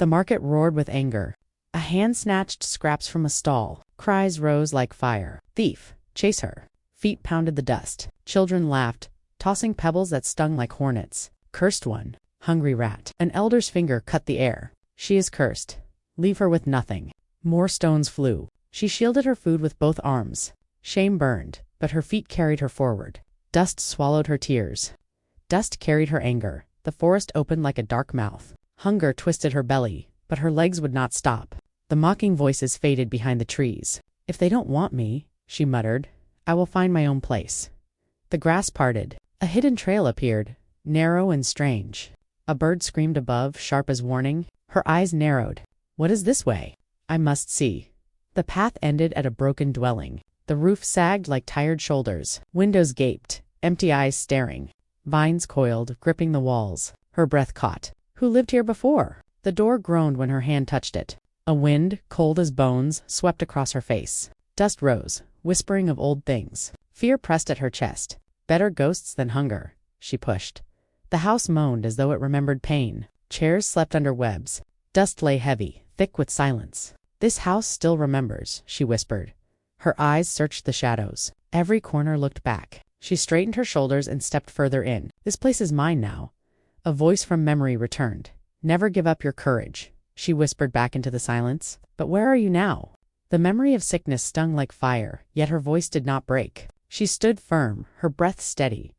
The market roared with anger. A hand snatched scraps from a stall. Cries rose like fire. Thief! Chase her! Feet pounded the dust. Children laughed, tossing pebbles that stung like hornets. Cursed one! Hungry rat! An elder's finger cut the air. She is cursed. Leave her with nothing. More stones flew. She shielded her food with both arms. Shame burned, but her feet carried her forward. Dust swallowed her tears. Dust carried her anger. The forest opened like a dark mouth. Hunger twisted her belly, but her legs would not stop. The mocking voices faded behind the trees. If they don't want me, she muttered, I will find my own place. The grass parted. A hidden trail appeared, narrow and strange. A bird screamed above, sharp as warning. Her eyes narrowed. What is this way? I must see. The path ended at a broken dwelling. The roof sagged like tired shoulders. Windows gaped, empty eyes staring. Vines coiled, gripping the walls. Her breath caught. Who lived here before? The door groaned when her hand touched it. A wind, cold as bones, swept across her face. Dust rose, whispering of old things. Fear pressed at her chest. Better ghosts than hunger, she pushed. The house moaned as though it remembered pain. Chairs slept under webs. Dust lay heavy, thick with silence. This house still remembers, she whispered. Her eyes searched the shadows. Every corner looked back. She straightened her shoulders and stepped further in. This place is mine now. A voice from memory returned. Never give up your courage, she whispered back into the silence. But where are you now? The memory of sickness stung like fire, yet her voice did not break. She stood firm, her breath steady.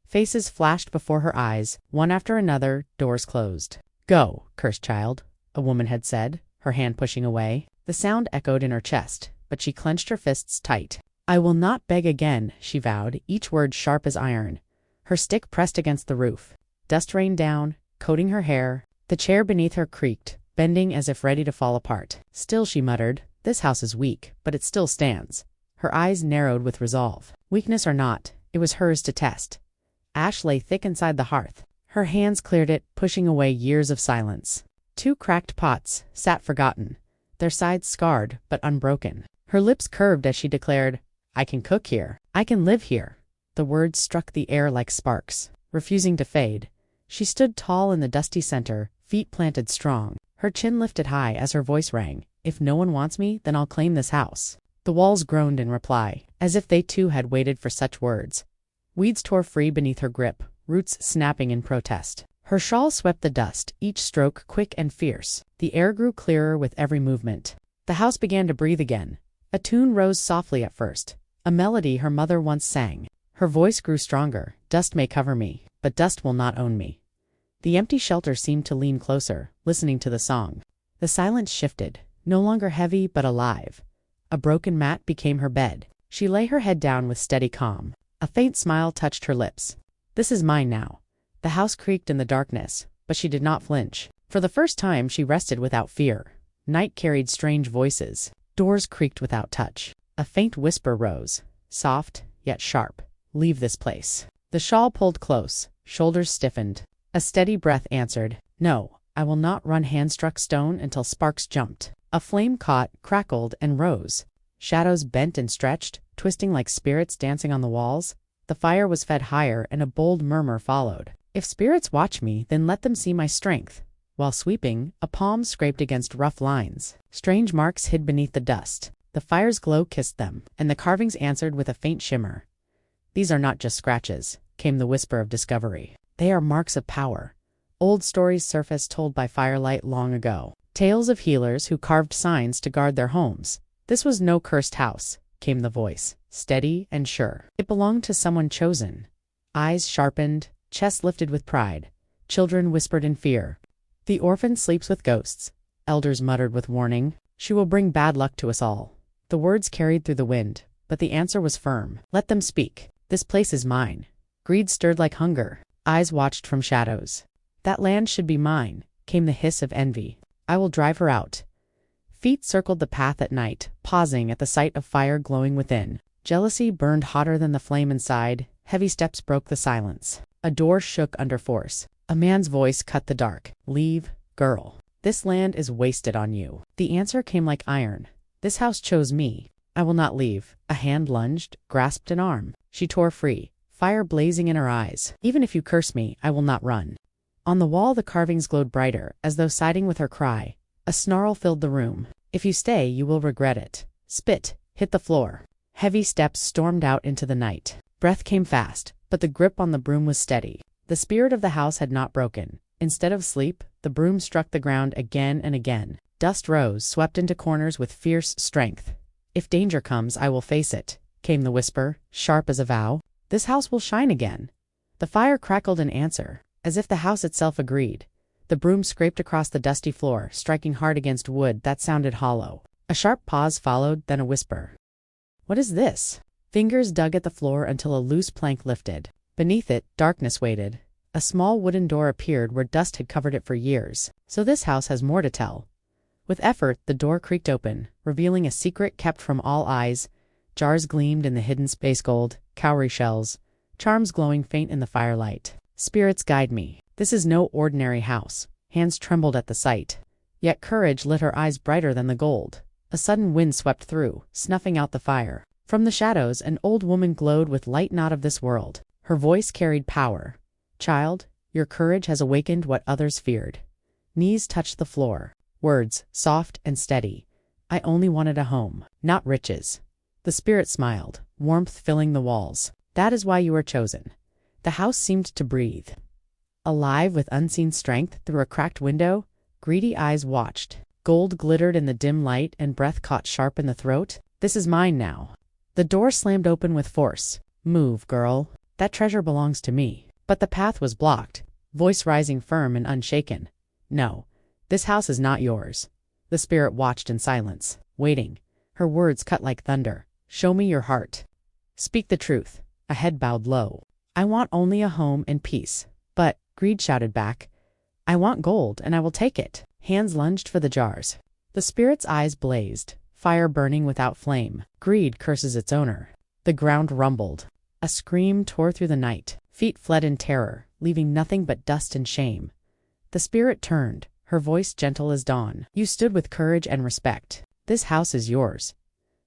Faces flashed before her eyes, one after another, doors closed. Go, cursed child, a woman had said, her hand pushing away. The sound echoed in her chest, but she clenched her fists tight. I will not beg again, she vowed, each word sharp as iron. Her stick pressed against the roof. Dust rained down, coating her hair. The chair beneath her creaked, bending as if ready to fall apart. Still, she muttered, this house is weak, but it still stands. Her eyes narrowed with resolve. Weakness or not, it was hers to test. Ash lay thick inside the hearth. Her hands cleared it, pushing away years of silence. 2 cracked pots sat forgotten, their sides scarred but unbroken. Her lips curved as she declared, I can cook here. I can live here. The words struck the air like sparks, refusing to fade. She stood tall in the dusty center, feet planted strong. Her chin lifted high as her voice rang. If no one wants me, then I'll claim this house. The walls groaned in reply, as if they too had waited for such words. Weeds tore free beneath her grip, roots snapping in protest. Her shawl swept the dust, each stroke quick and fierce. The air grew clearer with every movement. The house began to breathe again. A tune rose softly at first, a melody her mother once sang. Her voice grew stronger. Dust may cover me, but dust will not own me. The empty shelter seemed to lean closer, listening to the song. The silence shifted, no longer heavy but alive. A broken mat became her bed. She lay her head down with steady calm. A faint smile touched her lips. This is mine now. The house creaked in the darkness, but she did not flinch. For the first time, she rested without fear. Night carried strange voices. Doors creaked without touch. A faint whisper rose, soft yet sharp. Leave this place. The shawl pulled close, shoulders stiffened. A steady breath answered, no, I will not run hand-struck stone until sparks jumped. A flame caught, crackled, and rose. Shadows bent and stretched, twisting like spirits dancing on the walls. The fire was fed higher, and a bold murmur followed. If spirits watch me, then let them see my strength. While sweeping, a palm scraped against rough lines. Strange marks hid beneath the dust. The fire's glow kissed them, and the carvings answered with a faint shimmer. These are not just scratches, came the whisper of discovery. They are marks of power. Old stories surfaced told by firelight long ago. Tales of healers who carved signs to guard their homes. This was no cursed house, came the voice, steady and sure. It belonged to someone chosen. Eyes sharpened, chest lifted with pride. Children whispered in fear. The orphan sleeps with ghosts. Elders muttered with warning. She will bring bad luck to us all. The words carried through the wind, but the answer was firm. Let them speak. This place is mine. Greed stirred like hunger. Eyes watched from shadows. That land should be mine, came the hiss of envy. I will drive her out. Feet circled the path at night, pausing at the sight of fire glowing within. Jealousy burned hotter than the flame inside. Heavy steps broke the silence. A door shook under force. A man's voice cut the dark. Leave, girl. This land is wasted on you. The answer came like iron. This house chose me. I will not leave. A hand lunged, grasped an arm. She tore free, fire blazing in her eyes. Even if you curse me, I will not run. On the wall the carvings glowed brighter, as though siding with her cry. A snarl filled the room. "If you stay, you will regret it." Spit hit the floor. Heavy steps stormed out into the night. Breath came fast, but the grip on the broom was steady. The spirit of the house had not broken. Instead of sleep, the broom struck the ground again and again. Dust rose, swept into corners with fierce strength. "If danger comes, I will face it," came the whisper, sharp as a vow. "This house will shine again." The fire crackled in answer, as if the house itself agreed. The broom scraped across the dusty floor, striking hard against wood that sounded hollow. A sharp pause followed, then a whisper. "What is this?" Fingers dug at the floor until a loose plank lifted. Beneath it, darkness waited. A small wooden door appeared where dust had covered it for years. So this house has more to tell. With effort, the door creaked open, revealing a secret kept from all eyes. Jars gleamed in the hidden space gold, cowrie shells, charms glowing faint in the firelight. "Spirits guide me. This is no ordinary house." Hands trembled at the sight. Yet courage lit her eyes brighter than the gold. A sudden wind swept through, snuffing out the fire. From the shadows, an old woman glowed with light not of this world. Her voice carried power. "Child, your courage has awakened what others feared." Knees touched the floor. Words, soft and steady. "I only wanted a home, not riches." The spirit smiled, warmth filling the walls. "That is why you were chosen." The house seemed to breathe. Alive with unseen strength, through a cracked window, greedy eyes watched. Gold glittered in the dim light and breath caught sharp in the throat. "This is mine now." The door slammed open with force. "Move, girl. That treasure belongs to me." But the path was blocked, voice rising firm and unshaken. "No, this house is not yours." The spirit watched in silence, waiting. Her words cut like thunder. "Show me your heart. Speak the truth." A head bowed low. "I want only a home and peace." But greed shouted back, "I want gold, and I will take it." Hands lunged for the jars. The spirit's eyes blazed, fire burning without flame. Greed curses its owner. The ground rumbled. A scream tore through the night. Feet fled in terror, leaving nothing but dust and shame. The spirit turned, her voice gentle as dawn. "You stood with courage and respect. This house is yours."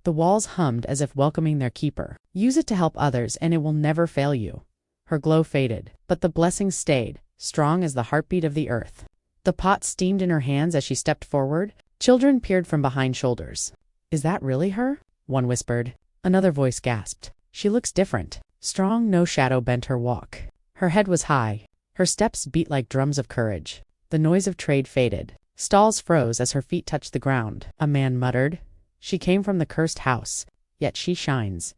The walls hummed as if welcoming their keeper. "Use it to help others, and it will never fail you." Her glow faded, but the blessing stayed, strong as the heartbeat of the earth. The pot steamed in her hands as she stepped forward. Children peered from behind shoulders. "Is that really her?" one whispered. Another voice gasped. "She looks different." Strong, no shadow bent her walk. Her head was high. Her steps beat like drums of courage. The noise of trade faded. Stalls froze as her feet touched the ground. A man muttered, "She came from the cursed house, yet she shines."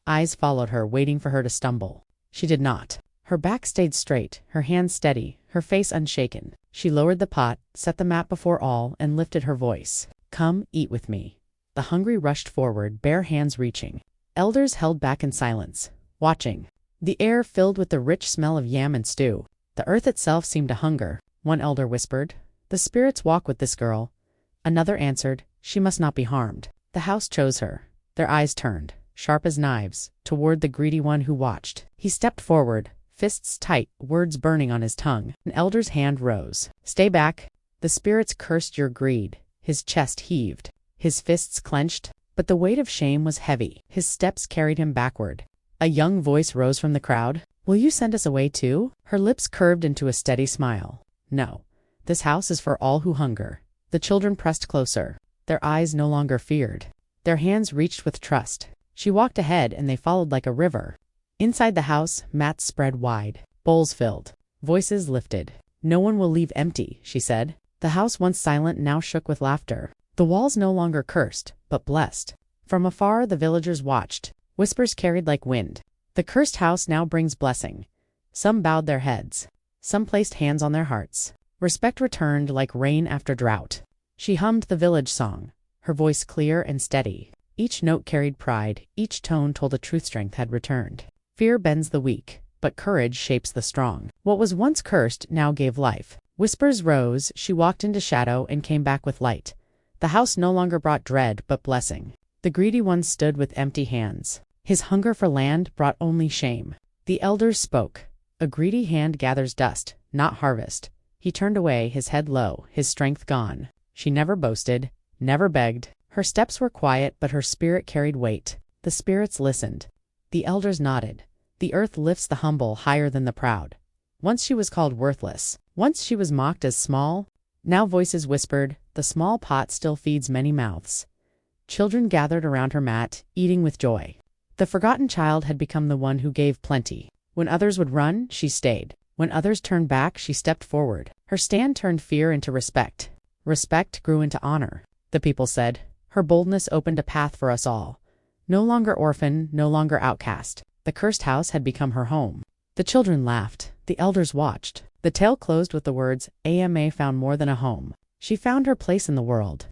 Eyes followed her, waiting for her to stumble. She did not. Her back stayed straight, her hands steady, her face unshaken. She lowered the pot, set the map before all, and lifted her voice. "Come, eat with me." The hungry rushed forward, bare hands reaching. Elders held back in silence, watching. The air filled with the rich smell of yam and stew. The earth itself seemed to hunger. One elder whispered, "The spirits walk with this girl." Another answered, "She must not be harmed." The house chose her. Their eyes turned, sharp as knives, toward the greedy one who watched. He stepped forward, fists tight, words burning on his tongue. An elder's hand rose. "Stay back." The spirits cursed your greed. His chest heaved. His fists clenched, but the weight of shame was heavy. His steps carried him backward. A young voice rose from the crowd. "Will you send us away too?" Her lips curved into a steady smile. "No. This house is for all who hunger." The children pressed closer. Their eyes no longer feared. Their hands reached with trust. She walked ahead and they followed like a river. Inside the house, mats spread wide. Bowls filled. Voices lifted. "No one will leave empty," she said. The house once silent now shook with laughter. The walls no longer cursed, but blessed. From afar the villagers watched. Whispers carried like wind. "The cursed house now brings blessing." Some bowed their heads. Some placed hands on their hearts. Respect returned like rain after drought. She hummed the village song, her voice clear and steady. Each note carried pride, each tone told a truth strength had returned. Fear bends the weak, but courage shapes the strong. What was once cursed now gave life. Whispers rose, she walked into shadow and came back with light. The house no longer brought dread, but blessing. The greedy one stood with empty hands. His hunger for land brought only shame. The elders spoke. "A greedy hand gathers dust, not harvest." He turned away, his head low, his strength gone. She never boasted, never begged. Her steps were quiet, but her spirit carried weight. The spirits listened. The elders nodded. The earth lifts the humble higher than the proud. Once she was called worthless. Once she was mocked as small. Now voices whispered, "The small pot still feeds many mouths." Children gathered around her mat, eating with joy. The forgotten child had become the one who gave plenty. When others would run, she stayed. When others turned back, she stepped forward. Her stand turned fear into respect. Respect grew into honor. The people said, "Her boldness opened a path for us all." No longer orphan, no longer outcast. The cursed house had become her home. The children laughed. The elders watched. The tale closed with the words, "Ama found more than a home. She found her place in the world."